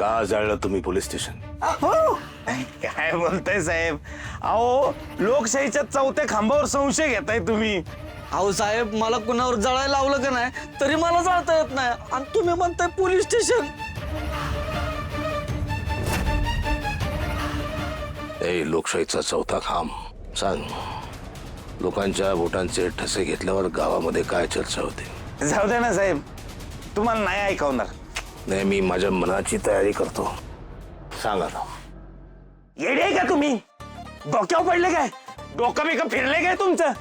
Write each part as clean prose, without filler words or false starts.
का जाळलं तुम्ही पोलीस स्टेशन? काय बोलताय साहेब? अहो लोकशाहीच्या चौथ्या खांबावर संशय घेताय तुम्ही. अहो साहेब, मला कुणावर जळायला लावलं का नाही तरी मला जाळता येत नाही आणि तुम्ही म्हणताय पोलीस स्टेशन. ए लोकशाहीचा चौथा खांब, सांग लोकांच्या वोटांचे ठसे घेतल्यावर गावामध्ये काय चर्चा होते? जाऊ द्या ना साहेब, तुम्हाला नाही ऐकवणार. नाही, मी माझ्या मनाची तयारी करतो. सांगा ना. येडे आहे का तुम्ही? डोक्यावर पडले काय? डोकं बिकं फिरले काय तुमचं?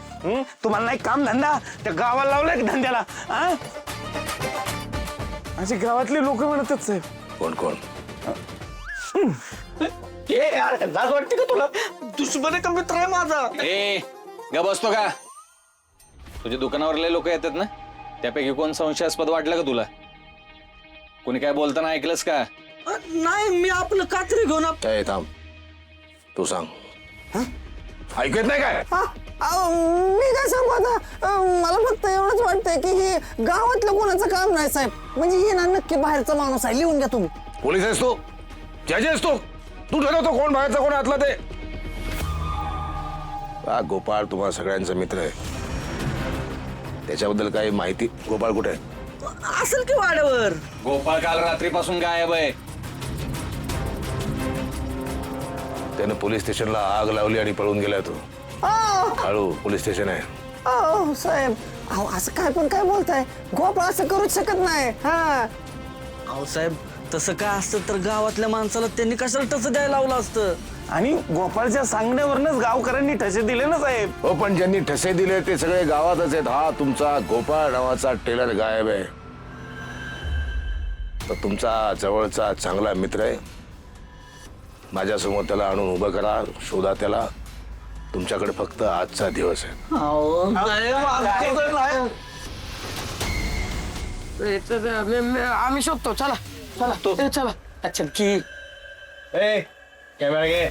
तुम्हाला नाही काम धंदा? त्या गावाला लावलाय धंद्याला? अशी गावातले लोक म्हणतात साहेब. कोण कोण? यार लाज वाटते का तुला? दुश्मन का मित्र आहे माझा? ए ग बसतो का? तुझ्या दुकानावरले लोक येतात ना, त्यापैकी कोण संशयास्पद वाटलं का तुला? कोणी काय बोलताना ऐकलंस का? नाही, मी आपलं कात्री घेऊन काय थांब, तू सांग. ऐकत नाही काय? मी काय सांगू आता? मला फक्त एवढंच वाटतंय की हे गावातलं कोणाचं काम नाही साहेब. म्हणजे हे ना नक्की बाहेरचा माणूस आहे. लिहून घ्या तुम्ही. पोलीस आहेस तू? जज आहेस तू? तू ठरवतो कोण बाहेरचा कोण आतला ते? गोपाळ तुम्हा सगळ्यांचा मित्र आहे, त्याच्याबद्दल काही माहिती? गोपाळ कुठे आहे? असेल की वाड्यावर. गोपाळ काल रात्रीपासून गायब आहे. त्यानं पोलीस स्टेशनला आग लावली आणि पळून गेलाय तो. हळू, पोलीस स्टेशन आहे. साहेब अहो असं काय पण काय बोलताय? गोपाळ असं करूच शकत नाही. अहो साहेब, तसं काय असतं तर गावातल्या माणसाला त्यांनी कशाला टच द्यायला लावलं असतं? आणि गोपाळच्या सांगण्यावरच गावकऱ्यांनी ठसे दिले ना साहेब. हो, पण ज्यांनी ठसे दिले ते सगळे गावातच आहेत. हा तुमचा गोपाळ नावाचा टेलर गायब आहे. तर तुमचा जवळचा चांगला मित्र आहे. माझ्यासमोर त्याला आणून उभं करा, शोधा त्याला. तुमच्याकडे फक्त आजचा दिवस आहे. आम्ही शोधतो. चला चला चला. अच्छा की ए कॅमेरा घे.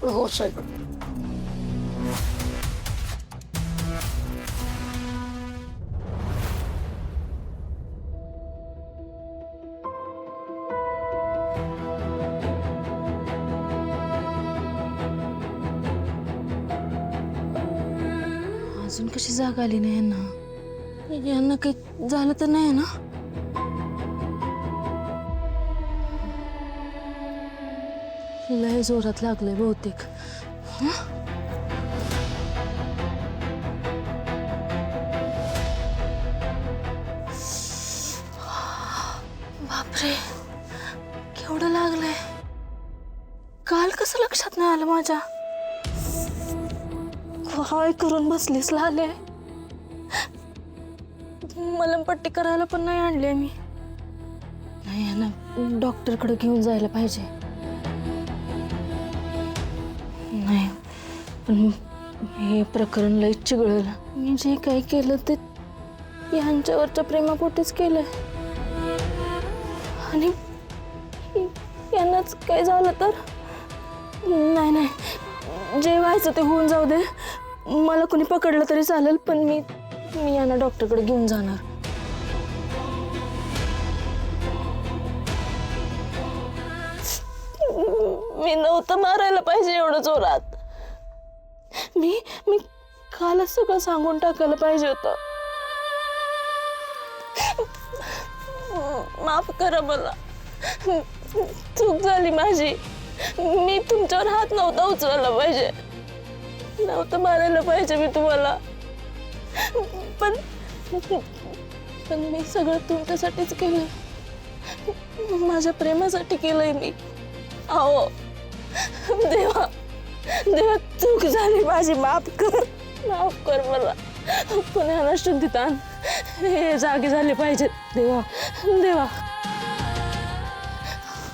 हो साहेब. अजून कशी जाग आली नाही यांना काही झालं तर नाही ना? लय जोरात लागलंय बहुतेक. बापरे, केवढं लागलंय. काल कसं लक्षात नाही आलं माझ्या? काय करून बसलीस लाले? मलमपट्टी करायला पण नाही आणले मी. नाही ना, डॉक्टरकडे घेऊन जायला पाहिजे. नाही पण हे प्रकरण लय चिघळलं. मी जे काही केलं ते यांच्यावरच्या प्रेमापोटीच केलंय. आणि यांनाच काय झालं तर? नाही नाही, जे व्हायचं ते होऊन जाऊ दे. मला कोणी पकडलं तरी चालेल, पण मी यांना डॉक्टरकडे घेऊन जाणार. मी नव्हतं मारायला पाहिजे एवढं जोरात. मी कालच सगळं सांगून टाकायला पाहिजे होतं. माफ करा मला, चूक झाली माझी. मी तुमच्यावर हात नव्हता उचलायला पाहिजे, नव्हतं मारायला पाहिजे मी तुम्हाला. पण मी सगळं तुमच्यासाठीच केलंय, माझ्या प्रेमासाठी केलंय मी. अहो देवा, देवा चूक झाली माझी, माफ कर मला. पुन्हा शुद्धीत आण, हे जागे झाले पाहिजेत देवा, देवा.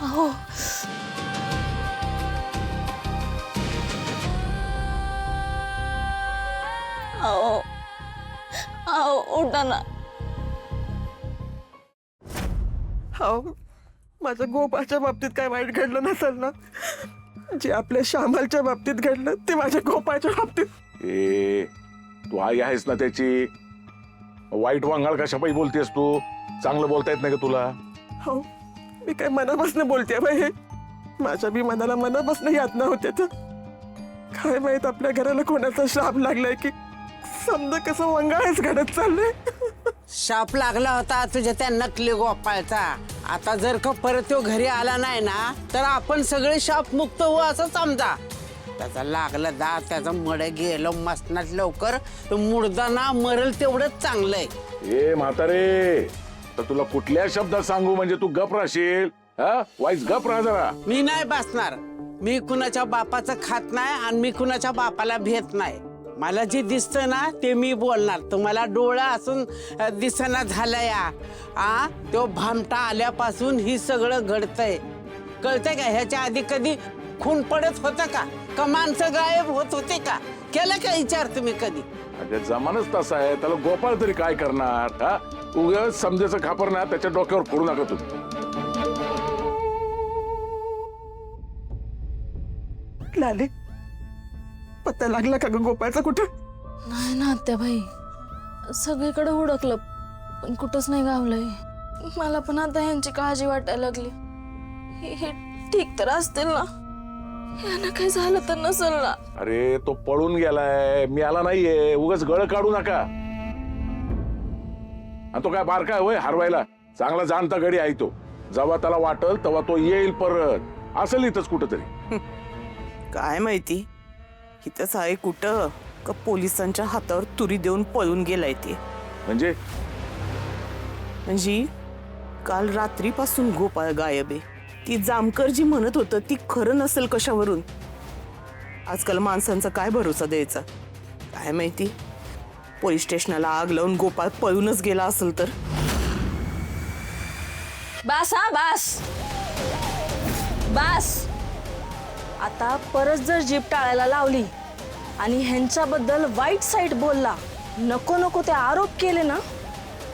अहो आओ आओ उठा ना. हो, माझ्या गोपाळच्या बाबतीत काय वाईट घडलं नसेल ना? जे आपल्या श्यामलच्या बाबतीत घडलं ते माझ्या गोपाळच्या बाबतीत. ए तू आई आहेस ना त्याची, वाईट वांगाळ कशापाई बोलतेस तू? चांगलं बोलता येत नाही का तुला? हो, मी काय मनापासून बोलते बाई, हे माझ्या बी मनाला मनापासून यातना होते तर काय माहित आपल्या घराला कोणाचा शाप लागलाय की समजा कसं वंगाळच घडत चाललंय. शाप लागला होता तुझ्या त्या नकली गोपाळचा. आता जर का परत तो घरी आला नाही ना तर आपण सगळे शाप मुक्त हो असं समजा. त्याचा लागला दात, त्याचं मड गेलं मसनात लवकर, तो मुर्दाना मरल तेवढंच चांगलंय. ए म्हातारे, तर तुला कुठल्या शब्दात सांगू म्हणजे तू गप राहशील? वाईस गप राहा जरा. मी नाही बसणार. मी कुणाच्या बापाचं खात नाही आणि मी कुणाच्या बापाला भेट नाही. मला जे दिसतं ना ते मी बोलणार. तुम्हाला डोळा असून दिसना झालं या तो भामटा आल्यापासून ही सगळं घडतंय. कळतंय का? ह्याच्या आधी कधी खून पडत होतं का माणसं गायब होत होते का? केलं का विचार तुम्ही कधी? अगं जमानच तसा आहे, त्याला गोपाळ तरी काय करणार? उगाच समजायचं खापर ना त्याच्या डोक्यावर फोडू नका तुम्ही. लाले, पत्ता लागला का ग गोपाळचा कुठं? नाही ना आत्याबाई, सगळीकडे हुडकलं पण कुठंच नाही गावलंय. मला पण आता ह्यांची काळजी वाटायला लागली. हे ठीक तर असतील ना? यांना काही झालं तर नसेल ना? अरे तो पळून गेलाय, मी आला नाहीये. उगाच गळ काढू नका. आणि तो काय बारका होय हरवायला? चांगला जाणता गडी आहे तो. जेव्हा त्याला वाटल तेव्हा तो येईल परत. असेल इथंच कुठंतरी. काय माहिती इथंच आहे कुठं का पोलिसांच्या हातावर तुरी देऊन पळून गेलाय ते. म्हणजे काल रात्रीपासून गोपाळ गायब आहे. ती जामकर जी म्हणत होतं ती खरं नसेल कशावरून. आजकाल माणसांचा काय भरोसा द्यायचा? काय माहिती पोलीस स्टेशनला आग लावून गोपाळ पळूनच गेला असेल तर. बास हा बास बास. आता परत जर जीप टाळायला लावली आणि ह्यांच्याबद्दल वाईट साईट बोलला, नको नको ते आरोप केले ना,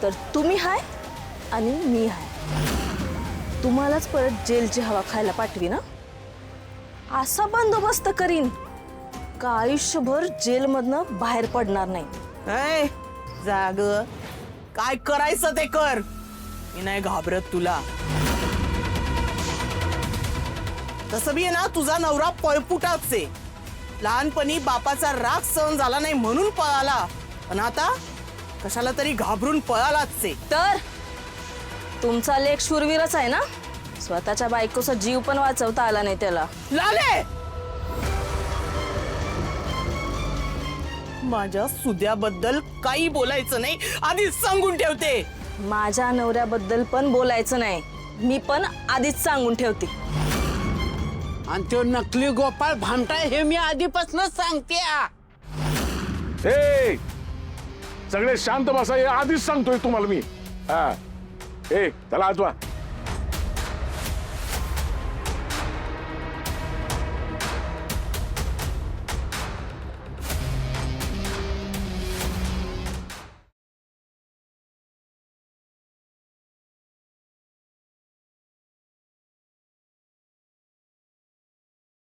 तर तुम्ही हाय आणि मी हाय. तुम्हालाच परत जेलची हवा खायला पाठवी ना. असा बंदोबस्त करीन का आयुष्यभर जेलमधनं बाहेर पडणार नाही. जाग काय करायचं ते कर. मी नाही घाबरत तुला. तसं बी आहे ना, तुझा नवरा पळपुटाच आहे. लहानपणी बापाचा राग सहन झाला नाही म्हणून पळाला, पण आता कशाला तरी घाबरून पळालाच आहे. तर तुमचा लेख शूरवीरच आहे ना. स्वतःच्या बायकोचा जीव पण वाचवता आला नाही त्याला. लाले, माझ्या सुद्याबद्दल काही बोलायचं नाही आधीच सांगून ठेवते. माझ्या नवऱ्याबद्दल पण बोलायचं नाही, मी पण आधीच सांगून ठेवते. आणि तो नकली गोपाळ भामटा हे मी आधीपासूनच सांगते. ए सगळे शांत बसा, हे आधीच सांगतोय तुम्हाला मी. त्याला आजवा.